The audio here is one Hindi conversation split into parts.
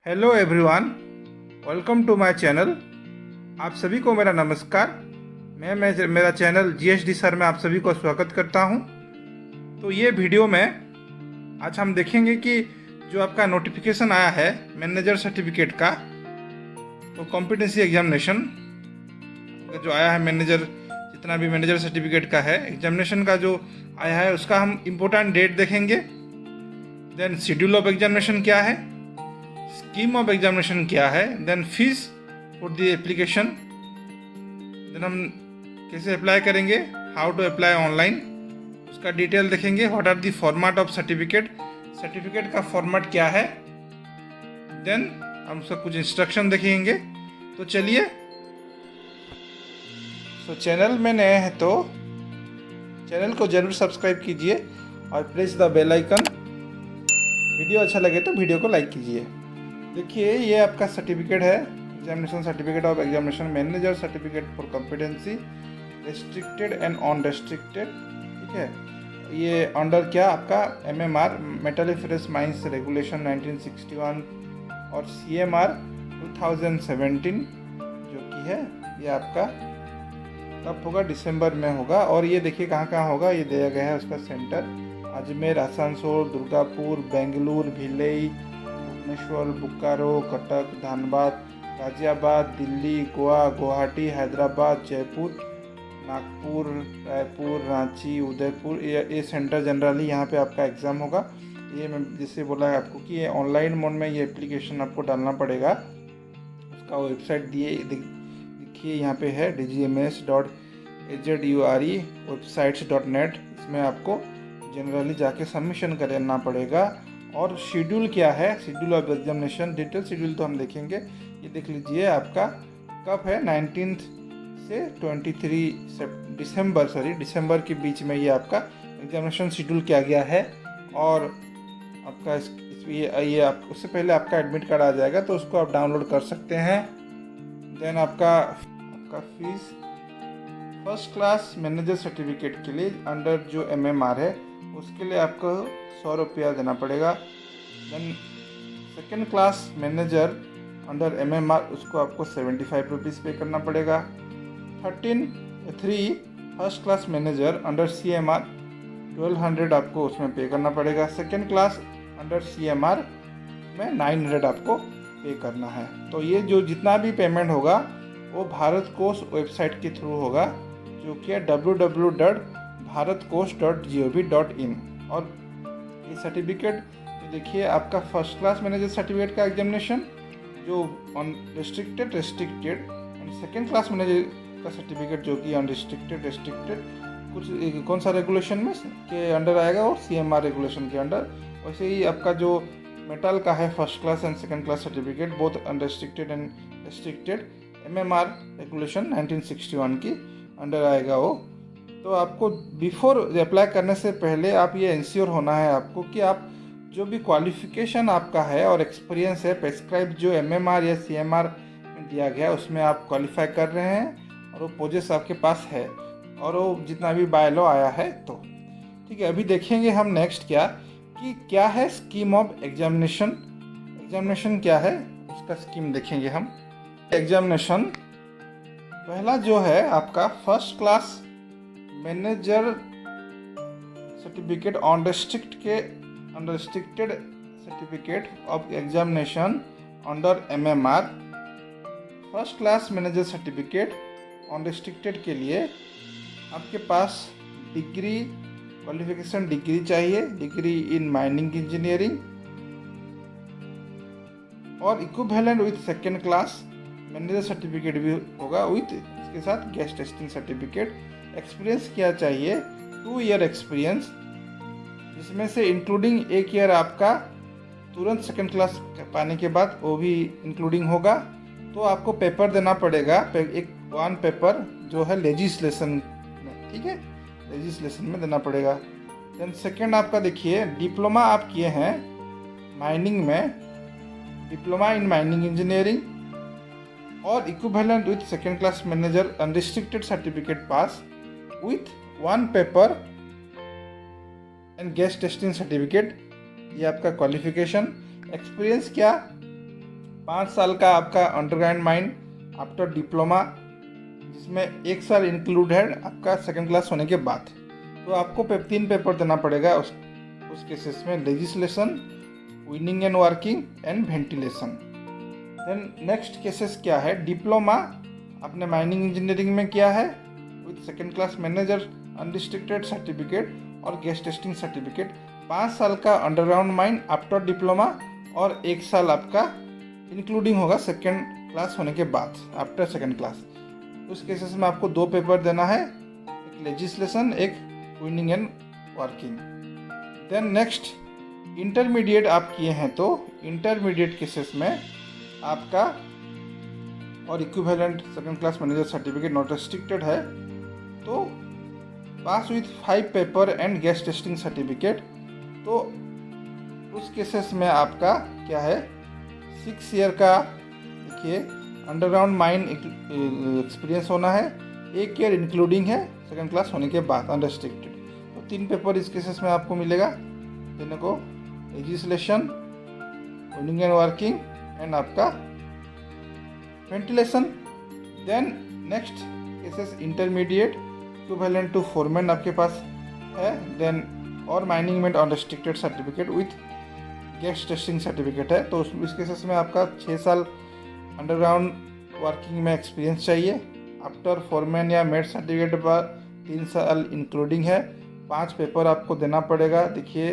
Hello everyone, welcome to my channel. आप सभी को मेरा नमस्कार। मैं मेरा चैनल जीएसडी सर में आप सभी को स्वागत करता हूं। तो ये वीडियो में आज हम देखेंगे कि जो आपका नोटिफिकेशन आया है मैनेजर सर्टिफिकेट का, तो कॉम्पिटेंसी एग्जामिनेशन जो आया है मैनेजर, जितना भी मैनेजर सर्टिफिकेट का है एग्जामिनेशन का जो आया है उसका हम इम्पोर्टेंट डेट देखेंगे। देन शेड्यूल ऑफ एग्जामिनेशन क्या है, स्कीम ऑफ एग्जामिनेशन क्या है, then fees for the application, then हम कैसे अप्लाई करेंगे, हाउ टू अप्लाई ऑनलाइन, उसका डिटेल देखेंगे। What are the format of certificate, certificate का फॉर्मेट क्या है, देन हम उसका कुछ इंस्ट्रक्शन देखेंगे। तो चलिए, तो चैनल में नए हैं तो चैनल को जरूर सब्सक्राइब कीजिए और press the bell icon. Video अच्छा लगे तो वीडियो को लाइक कीजिए। देखिए, ये आपका सर्टिफिकेट है, examination certificate of examination manager certificate for competency restricted and on restricted. ठीक है, ये अंडर क्या आपका MMR मेटलिफरस माइंस रेगुलेशन 1961 और CMR 2017 जो कि है, ये आपका कब होगा, दिसंबर में होगा। और ये देखिए कहाँ कहाँ होगा, ये दिया गया है उसका सेंटर, अजमेर, आसनसोल, दुर्गापुर, बेंगलुरु, भिलई, भुवनेश्वर, बोकारो, कटक, धनबाद, गाजियाबाद, दिल्ली, गोवा, गुवाहाटी, हैदराबाद, जयपुर, नागपुर, रायपुर, रांची, उदयपुर। ये सेंटर जनरली यहाँ पे आपका एग्ज़ाम होगा। ये मैं जैसे बोला है आपको कि ये ऑनलाइन मोड में ये एप्लीकेशन आपको डालना पड़ेगा। उसका वेबसाइट देखिए यहाँ पे है dgms.azure websites.net। इसमें आपको जनरली जाके सबमिशन करना पड़ेगा। और शेड्यूल क्या है, schedule of examination detail schedule तो हम देखेंगे। ये देख लीजिए आपका कब है, 19 से 23 दिसंबर के बीच में ये आपका एग्जामिनेशन शेड्यूल किया गया है। और आपका ये आप उससे पहले आपका एडमिट कार्ड आ जाएगा तो उसको आप डाउनलोड कर सकते हैं। देन आपका fees first class manager certificate के लिए अंडर जो MMR है उसके लिए आपको 100 रुपया देना पड़ेगा। Then second class manager under MMR उसको आपको 75 रुपीज़ पे करना पड़ेगा। 3 first class manager under CMR 1200 आपको उसमें पे करना पड़ेगा। सेकेंड क्लास अंडर CMR में 900 आपको पे करना है। तो ये जो जितना भी पेमेंट होगा वो भारत कोष वेबसाइट के थ्रू होगा, जो कि है www.bharatkosh.gov.in। और ये सर्टिफिकेट तो देखिए आपका फर्स्ट क्लास मैनेजर सर्टिफिकेट का एग्जामिनेशन जो restricted and second class manager का सर्टिफिकेट जो कि अनरिस्ट्रिक्टेड कुछ कौन सा रेगुलेशन में के अंडर आएगा, वो CMR रेगुलेशन के अंडर। वैसे ही आपका जो मेटल का है first class and second class certificate both unrestricted and restricted MMR regulation 1961 की अंडर आएगा वो। तो आपको बिफोर अप्लाई करने से पहले आप ये इंश्योर होना है आपको कि आप जो भी क्वालिफिकेशन आपका है और एक्सपीरियंस है प्रेस्क्राइब जो MMR या CMR में दिया गया उसमें आप क्वालिफाई कर रहे हैं और वो पोजेस आपके पास है और वो जितना भी बाय लॉ आया है। तो ठीक है, अभी देखेंगे हम नेक्स्ट क्या है स्कीम ऑफ एग्जामिनेशन क्या है, उसका स्कीम देखेंगे हम। एग्जामिनेशन पहला जो है आपका first class manager certificate on unrestricted certificate of examination under MMR। First class manager certificate on restricted के लिए आपके पास डिग्री क्वालिफिकेशन डिग्री चाहिए, डिग्री इन माइनिंग इंजीनियरिंग और equivalent with second class manager certificate भी होगा विथ इसके साथ गेस्ट टेस्टिंग सर्टिफिकेट। एक्सपीरियंस क्या चाहिए, 2 ईयर एक्सपीरियंस, जिसमें से इंक्लूडिंग 1 ईयर आपका तुरंत सेकेंड क्लास पाने के बाद वो भी इंक्लूडिंग होगा। तो आपको पेपर देना पड़ेगा, वन पेपर जो है लेजिस्लेशन में, ठीक है, लेजिस्लेशन में देना पड़ेगा। देन सेकेंड आपका देखिए डिप्लोमा आप किए हैं माइनिंग में, डिप्लोमा इन माइनिंग इंजीनियरिंग और equivalent with second class manager unrestricted certificate pass with 1 paper and guest testing certificate. ये आपका क्वालिफिकेशन। एक्सपीरियंस क्या, 5 साल का आपका अंडरग्राउंड माइन आफ्टर डिप्लोमा, जिसमें 1 साल इंक्लूड है आपका सेकंड क्लास होने के बाद। तो आपको 3 पेपर देना पड़ेगा उस केसेस में, legislation, winning and working and ventilation. Then next cases क्या है, डिप्लोमा आपने माइनिंग इंजीनियरिंग में किया है with second class manager unrestricted certificate और गैस टेस्टिंग सर्टिफिकेट, 5 साल का अंडरग्राउंड माइन आफ्टर डिप्लोमा और 1 साल आपका इंक्लूडिंग होगा सेकंड क्लास होने के बाद, आफ्टर सेकंड क्लास। उस केसेस में आपको 2 पेपर देना है, एक लेजिस्लेशन, एक winning and working. Then next intermediate आप किए हैं तो इंटरमीडिएट केसेस में आपका और equivalent second class manager certificate not restricted है, तो pass with 5 paper and gas testing certificate, तो उस केसेस में आपका क्या है 6 ईयर का देखिए अंडरग्राउंड माइन एक्सपीरियंस होना है, 1 ईयर इंक्लूडिंग है सेकंड क्लास होने के बाद अनरेस्ट्रिक्टेड। तो 3 पेपर इस केसेस में आपको मिलेगा देने को, legislation, winning and working and आपका ventilation. Then next cases intermediate equivalent to foreman आपके पास है, देन और माइनिंग में unrestricted certificate with gas testing certificate है, तो इस केसेस में आपका 6 साल अंडरग्राउंड वर्किंग में एक्सपीरियंस चाहिए। आफ्टर फोरमैन या मेड सर्टिफिकेट पर 3 साल इंक्लूडिंग है, 5 पेपर आपको देना पड़ेगा, देखिए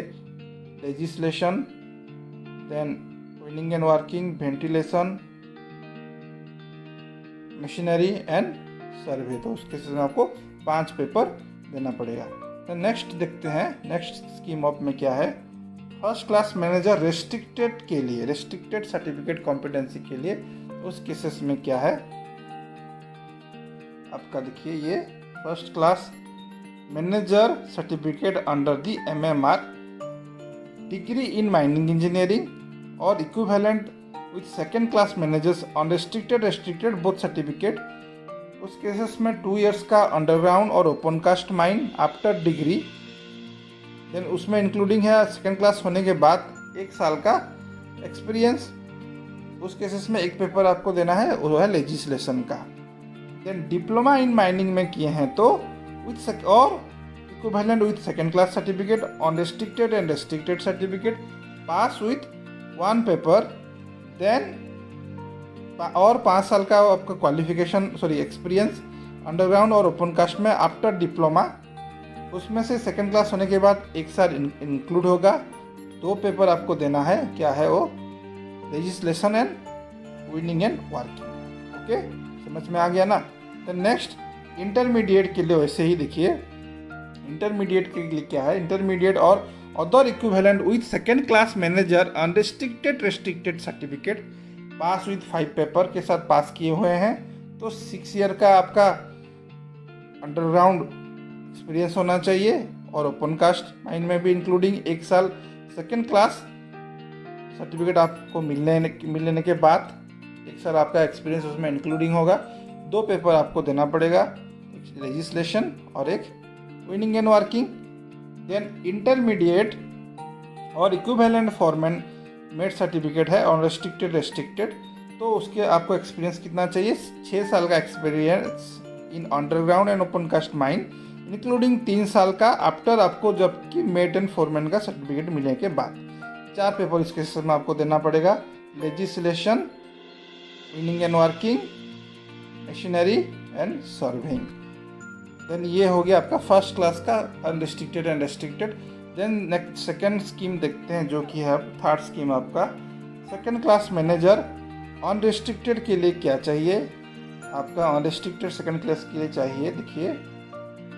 legislation, then winning and working, ventilation, machinery and सर्वे, तो उस केसेस में आपको 5 पेपर देना पड़ेगा। तो नेक्स्ट देखते हैं नेक्स्ट स्कीम ऑफ में क्या है, फर्स्ट क्लास मैनेजर रेस्ट्रिक्टेड के लिए, रेस्ट्रिक्टेड सर्टिफिकेट कॉम्पिटेंसी के लिए, उस केसेस में क्या है आपका देखिए ये first class manager certificate under the MMR, degree in mining engineering और equivalent with second class managers unrestricted restricted both certificate, उस केसेस में 2 इयर्स का अंडरग्राउंड और open cast mine after degree, then उसमें इंक्लूडिंग है सेकेंड क्लास होने के बाद 1 साल का एक्सपीरियंस, उस केसेस में 1 पेपर आपको देना है, वो है लेजिस्लेशन का। देन डिप्लोमा इन माइनिंग में किए हैं तो विथ और equivalent with second class certificate unrestricted and restricted certificate pass with 1 paper, then और 5 साल का आपका क्वालिफिकेशन एक्सपीरियंस अंडरग्राउंड और ओपन कास्ट में आफ्टर डिप्लोमा, उसमें से सेकेंड क्लास होने के बाद 1 साल इंक्लूड होगा, 2 पेपर आपको देना है, क्या है वो legislation and winning and working. Okay, समझ में आ गया ना। तो नेक्स्ट इंटरमीडिएट के लिए वैसे ही देखिए, इंटरमीडिएट के लिए क्या है, इंटरमीडिएट और other equivalent with second class manager unrestricted restricted certificate pass with 5 paper के साथ पास किए हुए हैं, तो 6 ईयर का आपका अंडरग्राउंड एक्सपीरियंस होना चाहिए और ओपन कास्ट माइन में भी इंक्लूडिंग 1 साल सेकेंड क्लास सर्टिफिकेट आपको मिलने के बाद 1 साल आपका एक्सपीरियंस उसमें इंक्लूडिंग होगा, 2 पेपर आपको देना पड़ेगा, एक लेजिस्लेशन और एक winning and working. Then intermediate और इक्विवेलेंट फॉरमैन मेड सर्टिफिकेट है अनरेस्ट्रिक्टेड रेस्ट्रिक्टेड, तो उसके आपको एक्सपीरियंस कितना चाहिए, 6 साल का experience in underground and open cast mine including 3 साल का आफ्टर आपको जबकि मेड एंड फॉरमैन का सर्टिफिकेट मिलने के बाद। 4 पेपर इस केस में आपको देना पड़ेगा, legislation, winning and working, machinery and serving. Then ये हो गया आपका फर्स्ट क्लास का unrestricted and restricted. Then next second scheme देखते हैं, जो कि है थर्ड स्कीम आपका सेकेंड क्लास मैनेजर अनरेस्ट्रिक्टेड के लिए क्या चाहिए आपका, अनरेस्ट्रिक्टेड सेकेंड क्लास के लिए चाहिए देखिए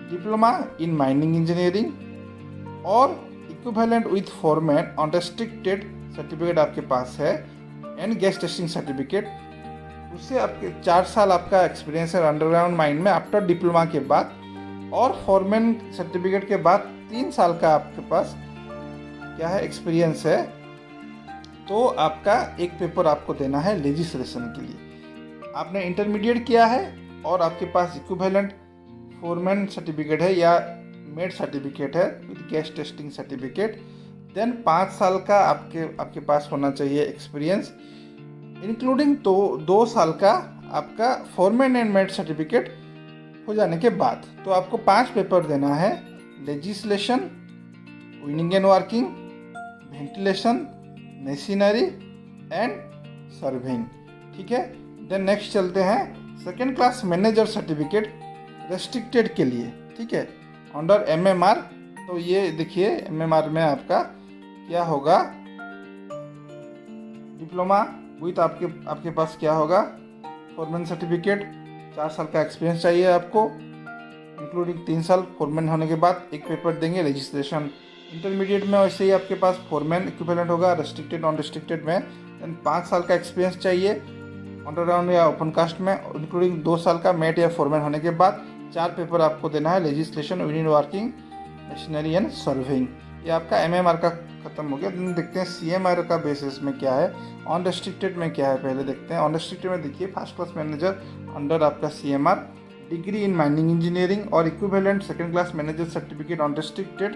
डिप्लोमा इन माइनिंग इंजीनियरिंग और equivalent with foreman unrestricted certificate आपके पास है एंड गैस टेस्टिंग सर्टिफिकेट, उससे आपके 4 साल आपका एक्सपीरियंस है अंडरग्राउंड माइन में आफ्टर डिप्लोमा के बाद, और फॉरमैन सर्टिफिकेट के बाद 3 साल का आपके पास क्या है एक्सपीरियंस है, तो आपका 1 पेपर आपको देना है लेजिस्लेशन के लिए। आपने इंटरमीडिएट किया है और आपके पास इक्विवेलेंट फॉरमैन सर्टिफिकेट है या मेड सर्टिफिकेट है with gas testing certificate, then 5 साल का आपके पास होना चाहिए एक्सपीरियंस इंक्लूडिंग तो 2 साल का आपका फोरमैन एंड मेट सर्टिफिकेट हो जाने के बाद। तो आपको 5 पेपर देना है, legislation, winning and working, ventilation, machinery and serving. ठीक है। देन नेक्स्ट चलते हैं second class manager certificate restricted के लिए। ठीक है, अंडर एमएमआर। तो ये देखिए एमएमआर में आपका क्या होगा, डिप्लोमा विथ आपके पास क्या होगा, फोरमैन सर्टिफिकेट, 4 साल का एक्सपीरियंस चाहिए आपको, इंक्लूडिंग 3 साल फोरमैन होने के बाद एक पेपर देंगे लेजिस्लेशन। इंटरमीडिएट में वैसे ही आपके पास फोरमैन इक्विवेलेंट होगा, रेस्ट्रिक्टेड नॉन रेस्ट्रिक्टेड में। देन 5 साल का एक्सपीरियंस चाहिए अंडरग्राउंड या ओपन कास्ट में, इंक्लूडिंग 2 साल का मेट या फोरमैन होने के बाद। 4 पेपर आपको देना है, legislation, winning working, machinery and serving. ये आपका एमएमआर का खत्म हो गया। देखते हैं सीएमआर का बेसिस में क्या है, अनरेस्ट्रिक्टेड में क्या है, पहले देखते हैं। अनरेस्ट्रिक्टेड में देखिए फर्स्ट क्लास मैनेजर अंडर आपका CMR, degree in mining engineering और equivalent second class manager certificate unrestricted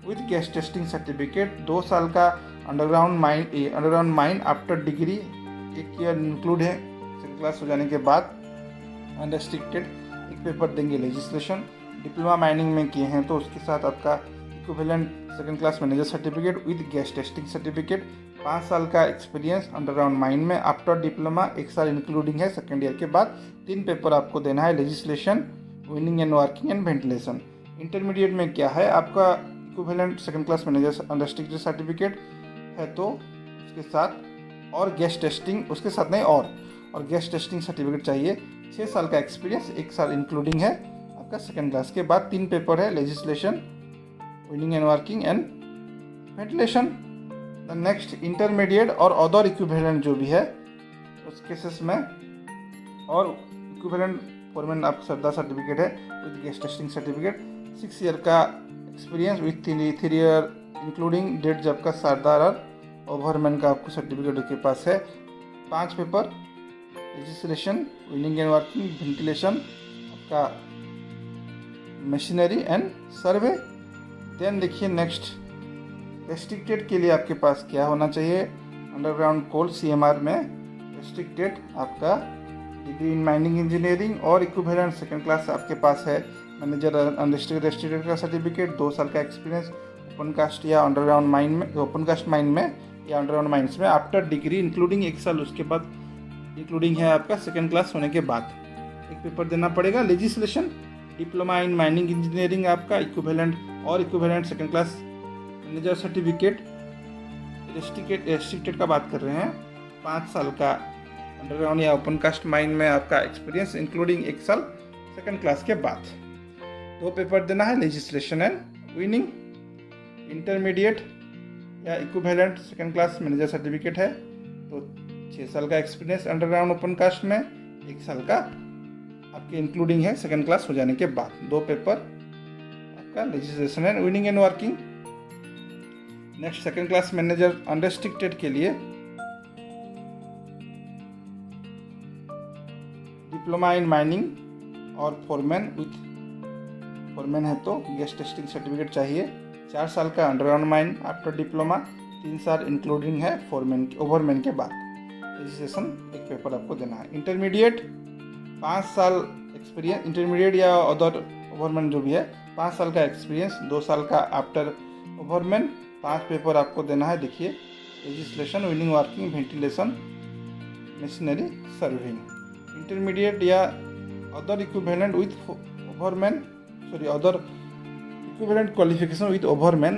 with gas testing certificate, 2 साल का underground mine after degree, 1 year include है सेकंड क्लास हो जाने के बाद, अनरेस्ट्रिक्टेड। एक पेपर देंगे लेजिस्लेशन, डिप्लोमा माइनिंग में किए हैं तो उसके साथ आपका equivalent second class manager certificate with gas testing certificate, 5 साल का एक्सपीरियंस अंडरग्राउंड माइन में आफ्टर डिप्लोमा, 1 साल इंक्लूडिंग है सेकंड ईयर के बाद। 3 पेपर आपको देना है, legislation, winning and working and ventilation. Intermediate में क्या है आपका, equivalent second class manager unrestricted certificate है तो उसके साथ और गैस टेस्टिंग, उसके साथ नहीं और गैस टेस्टिंग सर्टिफिकेट चाहिए। 6 साल का एक्सपीरियंस, 1 साल इंक्लूडिंग है आपका सेकंड क्लास के बाद। 3 पेपर है, legislation, winning and working and ventilation. The next intermediate और अदर इक्विवेलेंट जो भी है उस केसेस में, और इक्विवेलेंट फोरमैन आप सरदार सर्टिफिकेट है with gas testing certificate, 6 year का experience with 3 year including date जब का सरदार और ओवरमैन का आपको सर्टिफिकेट के पास है। 5 paper, legislation, winning and working, ventilation, आपका मशीनरी एंड सर्वे। देन देखिए नेक्स्ट रेस्ट्रिक्टेड के लिए आपके पास क्या होना चाहिए, अंडरग्राउंड कोल सीएमआर में रेस्ट्रिक्टेड आपका डिग्री इन माइनिंग इंजीनियरिंग और इक्विवेलेंट सेकंड क्लास आपके पास है, मैनेजर अनरेस्ट्रिक्टेड का सर्टिफिकेट, 2 साल का एक्सपीरियंस ओपन कास्ट या अंडरग्राउंड माइन में, ओपन कास्ट माइन में या अंडरग्राउंड माइंस में आफ्टर डिग्री इंक्लूडिंग 1 साल उसके बाद इंक्लूडिंग है आपका सेकंड क्लास होने के बाद। एक पेपर देना पड़ेगा, legislation, diploma in mining engineering आपका, equivalent second class manager certificate, restricted का बात कर रहे हैं, 5 साल का अंडरग्राउंड या ओपन कास्ट माइन में आपका एक्सपीरियंस इंक्लूडिंग 1 साल सेकंड क्लास के बाद। 2 पेपर देना है, लेजिस्लेशन एंड विनिंग। इंटरमीडिएट या equivalent second class manager certificate है तो 6 साल का एक्सपीरियंस अंडरग्राउंड ओपन कास्ट में, 1 साल का आपके इंक्लूडिंग है सेकंड क्लास हो जाने के बाद। 2 पेपर आपका legislation and winning and working. Next second class manager unrestricted के लिए डिप्लोमा इन माइनिंग और फोरमैन है तो गैस टेस्टिंग सर्टिफिकेट चाहिए, 4 साल का अंडरग्राउंड माइन आफ्टर डिप्लोमा, 3 साल इंक्लूडिंग है ओवरमैन के बाद। लेजिस्लेशन एक पेपर आपको देना है। इंटरमीडिएट 5 साल एक्सपीरियंस, इंटरमीडिएट या अदर ओवरमैन जो भी है 5 साल का एक्सपीरियंस, 2 साल का आफ्टर ओवरमैन, 5 पेपर आपको देना है। देखिए legislation, winning working, ventilation, machinery, serving. Intermediate या other equivalent with overman, other equivalent qualification with overman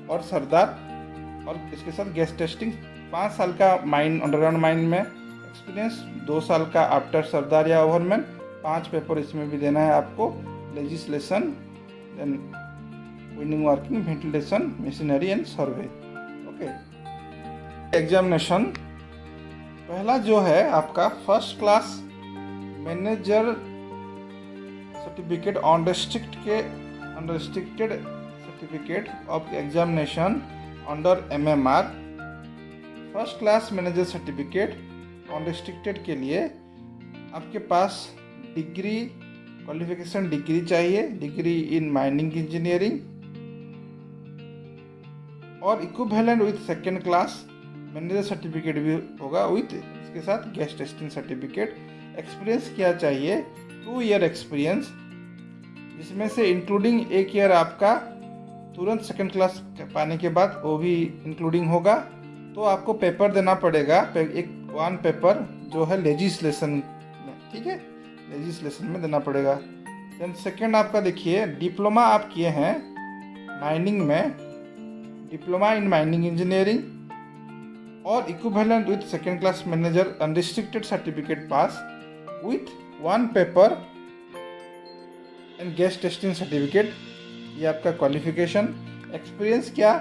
और सरदार, और इसके साथ गैस टेस्टिंग, 5 साल का माइन अंडरग्राउंड माइन में एक्सपीरियंस, 2 साल का आफ्टर सरदार या ओवरमैन, 5 पेपर इसमें भी देना है आपको। Legislation, then winning working, ventilation, machinery and survey. Okay. Examination पहला जो है आपका first class manager certificate unrestricted certificate of examination under MMR. First class manager certificate unrestricted के लिए आपके पास डिग्री, क्वालिफिकेशन डिग्री चाहिए, डिग्री इन माइनिंग इंजीनियरिंग और equivalent with second class manager certificate भी होगा विथ इसके साथ गेस्ट असिस्टेंट सर्टिफिकेट। एक्सपीरियंस क्या चाहिए? 2 ईयर एक्सपीरियंस, जिसमें से इंक्लूडिंग 1 ईयर आपका तुरंत सेकंड क्लास पाने के बाद वो भी इंक्लूडिंग होगा। तो आपको पेपर देना पड़ेगा, एक 1 पेपर जो है लेजिस्लेशन में, ठीक है, लेजिस्लेशन में देना पड़ेगा। देन सेकंड आपका देखिए, डिप्लोमा आप किए हैं माइनिंग में, डिप्लोमा इन माइनिंग इंजीनियरिंग और equivalent with second class manager unrestricted certificate pass with 1 paper and guest testing certificate, ये आपका क्वालिफिकेशन। एक्सपीरियंस क्या?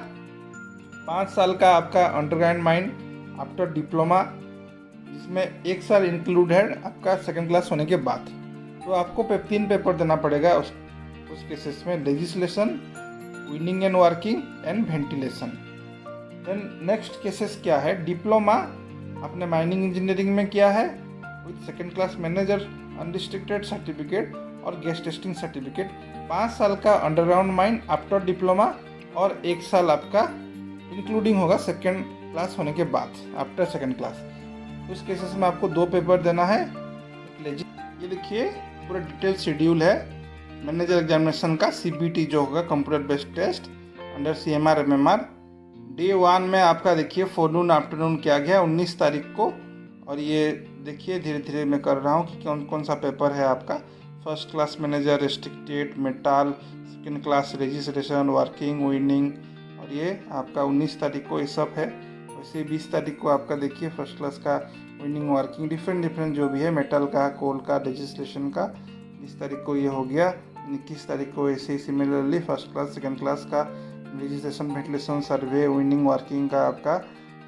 5 साल का आपका अंडरग्राउंड माइन आफ्टर डिप्लोमा, जिसमें 1 साल इंक्लूड है आपका सेकंड क्लास होने के बाद। तो आपको 3 पेपर देना पड़ेगा उस केसेस में, legislation, winning and working and ventilation. Then next cases क्या है? डिप्लोमा आपने माइनिंग इंजीनियरिंग में किया है with second class manager unrestricted certificate और गेस्ट टेस्टिंग सर्टिफिकेट, 5 साल का अंडरग्राउंड माइन आफ्टर डिप्लोमा और 1 साल आपका इंक्लूडिंग होगा सेकंड क्लास होने के बाद, आफ्टर सेकंड क्लास। उस केसेस में आपको 2 पेपर देना है। ये देखिए पूरा डिटेल शेड्यूल है मैनेजर एग्जामिनेशन का, CBT जो होगा computer based test under CMR MMR। Day 1 में आपका देखिए फोरनून आफ्टरनून किया गया 19 तारीख को, और ये देखिए धीरे धीरे मैं कर रहा हूँ कि कौन कौन सा पेपर है आपका। First class manager restricted, metal, second class registration, working, winning, और ये आपका 19 तारीख को ये सब है। वैसे 20 तारीख को आपका देखिए फर्स्ट क्लास का विनिंग, वर्किंग, डिफरेंट जो भी है, मेटल का, कोल का, रजिस्ट्रेशन का। 20 तारीख को ये हो गया। 21 तारीख को ऐसे ही similarly first class second class का registration, ventilation, survey, winning, working का आपका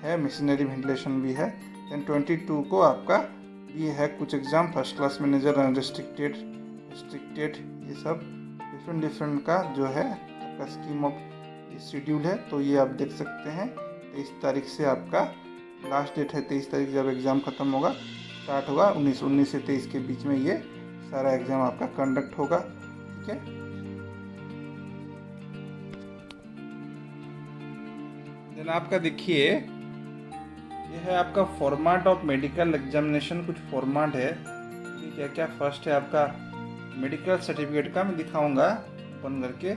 है, मशीनरी वेंटिलेशन भी है। देन 22 को आपका ये है कुछ exam, first class manager unrestricted, restricted, ये सब डिफरेंट का जो है आपका स्कीम ऑफ शेड्यूल है। तो ये आप देख सकते हैं 23 तारीख से आपका लास्ट डेट है। 23 तारीख जब एग्ज़ाम ख़त्म होगा, स्टार्ट होगा 19 से 23 के बीच में ये सारा एग्ज़ाम आपका कंडक्ट होगा, ठीक है। देन आपका देखिए ये है आपका फॉर्मेट ऑफ मेडिकल एग्जामिनेशन, कुछ फॉर्मेट है कि क्या क्या। फर्स्ट है आपका मेडिकल सर्टिफिकेट का, मैं दिखाऊंगा ओपन करके।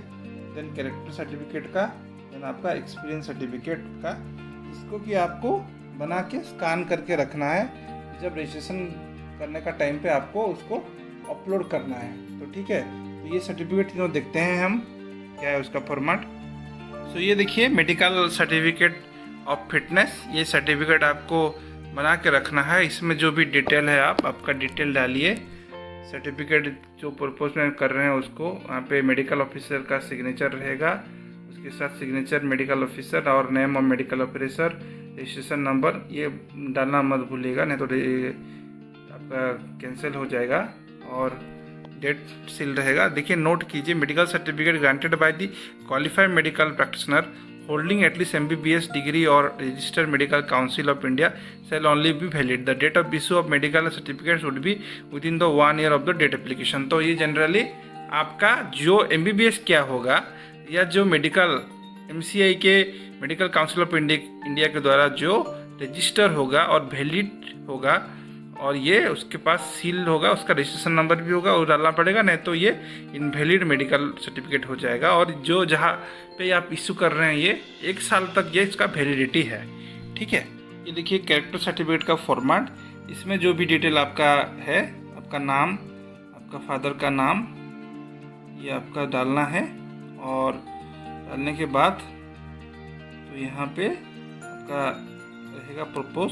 देन कैरेक्टर सर्टिफिकेट का, देन आपका एक्सपीरियंस सर्टिफिकेट का, इसको कि आपको बना के स्कैन करके रखना है। जब रजिस्ट्रेशन करने का टाइम पे आपको उसको अपलोड करना है, तो ठीक है। तो ये सर्टिफिकेट तीनों देखते हैं हम क्या है उसका फॉर्मेट। सो ये देखिए मेडिकल सर्टिफिकेट ऑफ फिटनेस, ये सर्टिफिकेट आपको बना के रखना है। इसमें जो भी डिटेल है आपका डिटेल डालिए। सर्टिफिकेट जो पर्पज में कर रहे हैं उसको, वहाँ पे मेडिकल ऑफिसर का सिग्नेचर रहेगा, उसके साथ सिग्नेचर मेडिकल ऑफिसर और name of medical officer, registration number, ये डालना मत भूलिएगा, नहीं तो आपका कैंसिल हो जाएगा। और डेट सील रहेगा। देखिए नोट कीजिए, medical certificate granted by the qualified medical practitioner holding at least MBBS degree or registered medical council of India shall only be valid. The date of issue of medical certificates would be within the 1 year of the date application. तो ये जनरली आपका जो MBBS क्या होगा या जो मेडिकल MCI के मेडिकल काउंसिल ऑफ इंडिया के द्वारा जो रजिस्टर होगा और वैलिड होगा, और ये उसके पास सील होगा, उसका रजिस्ट्रेशन नंबर भी होगा और डालना पड़ेगा, नहीं तो ये इनवैलिड मेडिकल सर्टिफिकेट हो जाएगा। और जो जहाँ पे आप इशू कर रहे हैं ये 1 साल तक ये इसका वैलिडिटी है, ठीक है। ये देखिए कैरेक्टर सर्टिफिकेट का फॉर्मेट, इसमें जो भी डिटेल आपका है, आपका नाम, आपका फादर का नाम, ये आपका डालना है। और डालने के बाद तो यहाँ पे आपका रहेगा प्रपोज,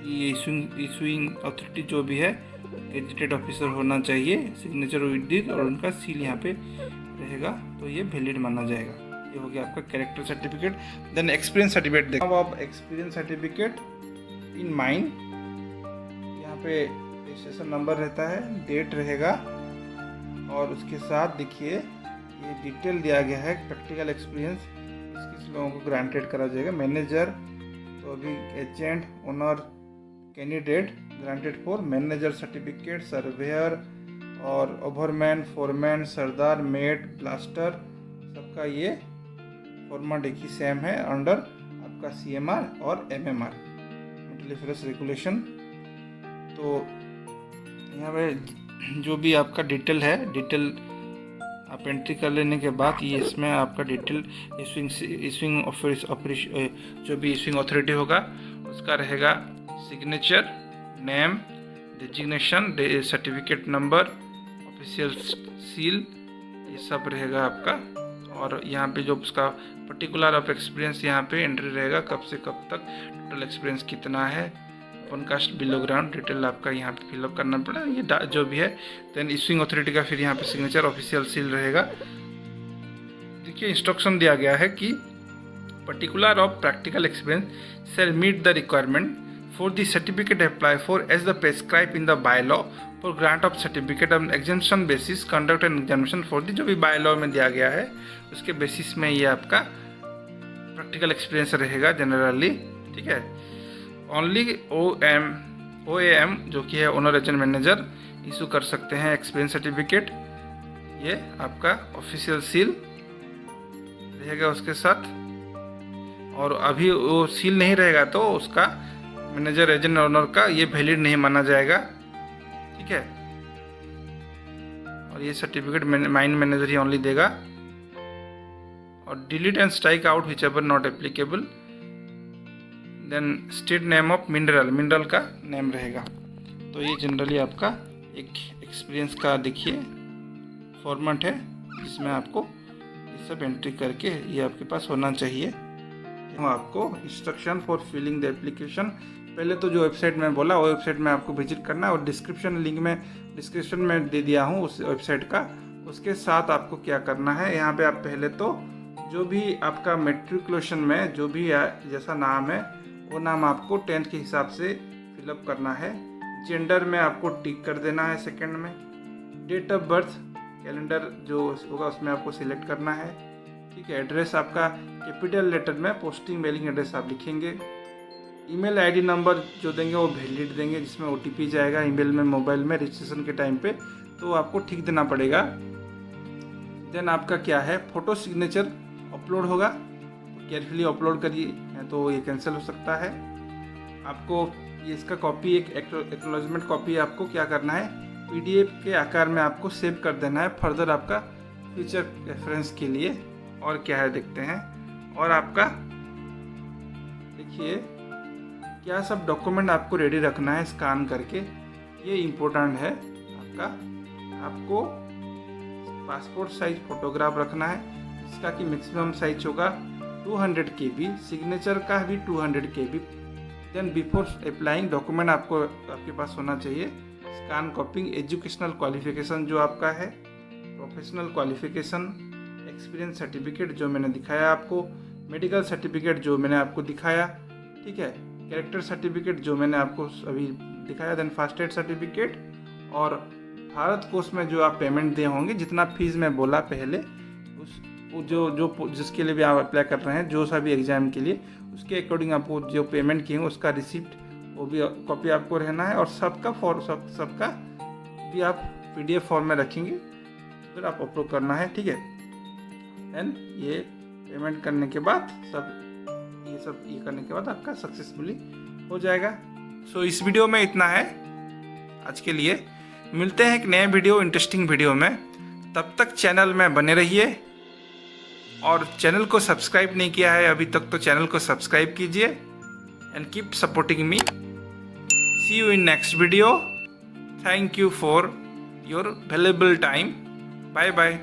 ये इशूइंग अथॉरिटी जो भी है गेजेटेड ऑफिसर होना चाहिए, सिग्नेचर विद दिस, और उनका सील यहाँ पे रहेगा, तो ये वैलिड माना जाएगा। ये हो गया आपका character certificate. Then experience certificate देखो आप, एक्सपीरियंस सर्टिफिकेट इन माइन, यहाँ पे रजिस्ट्रेशन नंबर रहता है, डेट रहेगा, और उसके साथ देखिए ये डिटेल दिया गया है प्रैक्टिकल एक्सपीरियंस किस लोगों को ग्रांटेड करा जाएगा। मैनेजर तो अभी agent, owner, candidate granted for manager certificate, surveyor और ओवरमैन, फोरमैन, सरदार, मेड, ब्लास्टर, सबका ये फॉर्मेट एक ही सेम है अंडर आपका CMR और MMR, मल्टीरेफरेंस रेगुलेशन। तो यहाँ पे जो भी आपका डिटेल है, डिटेल आप एंट्री कर लेने के बाद ये इसमें आपका डिटेल इशूइंग जो भी इशूइंग अथॉरिटी होगा उसका रहेगा, signature, name, designation, certificate number, official seal, ये सब रहेगा आपका। और यहाँ पे जो उसका पर्टिकुलर ऑफ एक्सपीरियंस यहाँ पे एंट्री रहेगा, कब से कब तक, टोटल एक्सपीरियंस कितना है, अपन कास्ट बिलो ग्राउंड डिटेल आपका यहाँ पे फिलअप करना पड़ेगा, ये जो भी है। देन इशूइंग अथॉरिटी का फिर यहाँ पे सिग्नेचर, ऑफिशियल सील रहेगा। देखिए इंस्ट्रक्शन दिया गया है कि particular of practical experience shall meet the requirement for the certificate apply for as the prescribed in the bylaw for grant of certificate on exemption basis conduct an examination for the, जो भी bylaw में दिया गया है उसके बेसिस में ये आपका प्रैक्टिकल एक्सपीरियंस रहेगा जनरली, ठीक है। ओनली OAM जो कि है ओनर एजेंट मैनेजर इशू कर सकते हैं एक्सपीरियंस सर्टिफिकेट। ये आपका ऑफिशियल सील रहेगा उसके साथ, और अभी वो सील नहीं रहेगा तो उसका मैनेजर एजेंट ओनर का ये वैलिड नहीं माना जाएगा, ठीक है। और ये सर्टिफिकेट माइन मैनेजर ही ओनली देगा। और delete and strike out whichever not applicable. Then state name of mineral का नेम रहेगा। तो ये जनरली आपका एक एक्सपीरियंस का देखिए फॉर्मेट है जिसमें आपको ये सब एंट्री करके ये आपके पास होना चाहिए। आपको instruction for filling the application, पहले तो जो वेबसाइट में बोला वो वेबसाइट में आपको विजिट करना है, और डिस्क्रिप्शन में दे दिया हूँ उस वेबसाइट का। उसके साथ आपको क्या करना है, यहाँ पे आप पहले तो जो भी आपका मेट्रिकुलेशन में जो भी जैसा नाम है वो नाम आपको 10th के हिसाब से फिलअप करना है। जेंडर में आपको टिक कर देना है सेकंड में। डेट ऑफ बर्थ कैलेंडर जो होगा उसमें आपको सिलेक्ट करना है, ठीक है। एड्रेस आपका कैपिटल लेटर में पोस्टिंग मेलिंग एड्रेस आप लिखेंगे। ईमेल आईडी नंबर जो देंगे वो वैलिड देंगे, जिसमें OTP जाएगा ईमेल में, मोबाइल में रजिस्ट्रेशन के टाइम पे, तो आपको ठीक देना पड़ेगा। देन आपका क्या है, फोटो सिग्नेचर अपलोड होगा, केयरफुली अपलोड करिए, तो ये कैंसिल हो सकता है। आपको ये इसका कॉपी, एक एक्नॉलेजमेंट कॉपी आपको क्या करना है, PDF के आकार में आपको सेव कर देना है फर्दर आपका फ्यूचर रेफरेंस के लिए। और क्या है देखते हैं। और आपका देखिए क्या सब डॉक्यूमेंट आपको रेडी रखना है स्कैन करके, ये इम्पोर्टेंट है आपको पासपोर्ट साइज फोटोग्राफ रखना है, जिसका कि मैक्सिमम साइज होगा 200 KB, सिग्नेचर का भी 200 KB। Then before applying document आपके पास होना चाहिए, स्कैन कॉपिंग, एजुकेशनल क्वालिफिकेशन जो आपका है, प्रोफेशनल क्वालिफिकेशन, एक्सपीरियंस सर्टिफिकेट जो मैंने दिखाया आपको, मेडिकल सर्टिफिकेट जो मैंने आपको दिखाया, ठीक है, कैरेक्टर सर्टिफिकेट जो मैंने आपको अभी दिखाया, देन फर्स्ट एड सर्टिफिकेट, और भारत कोष में जो आप पेमेंट दिए होंगे, जितना फीस मैं बोला पहले, उस जो जिसके लिए भी आप अप्लाई कर रहे हैं, जो सा भी एग्जाम के लिए, उसके अकॉर्डिंग आपको जो पेमेंट किए उसका रिसिप्ट वो भी कॉपी आपको रहना है। और सबका भी आप PDF फॉर्म में रखेंगे, फिर आप अपलोड करना है, ठीक है। एंड ये पेमेंट करने के बाद ये करने के बाद आपका सक्सेसफुली हो जाएगा। सो इस वीडियो में इतना है आज के लिए। मिलते हैं एक नए वीडियो, इंटरेस्टिंग वीडियो में। तब तक चैनल में बने रहिए, और चैनल को सब्सक्राइब नहीं किया है अभी तक तो चैनल को सब्सक्राइब कीजिए, and keep supporting me. See you in next video. Thank you for your valuable time. Bye bye.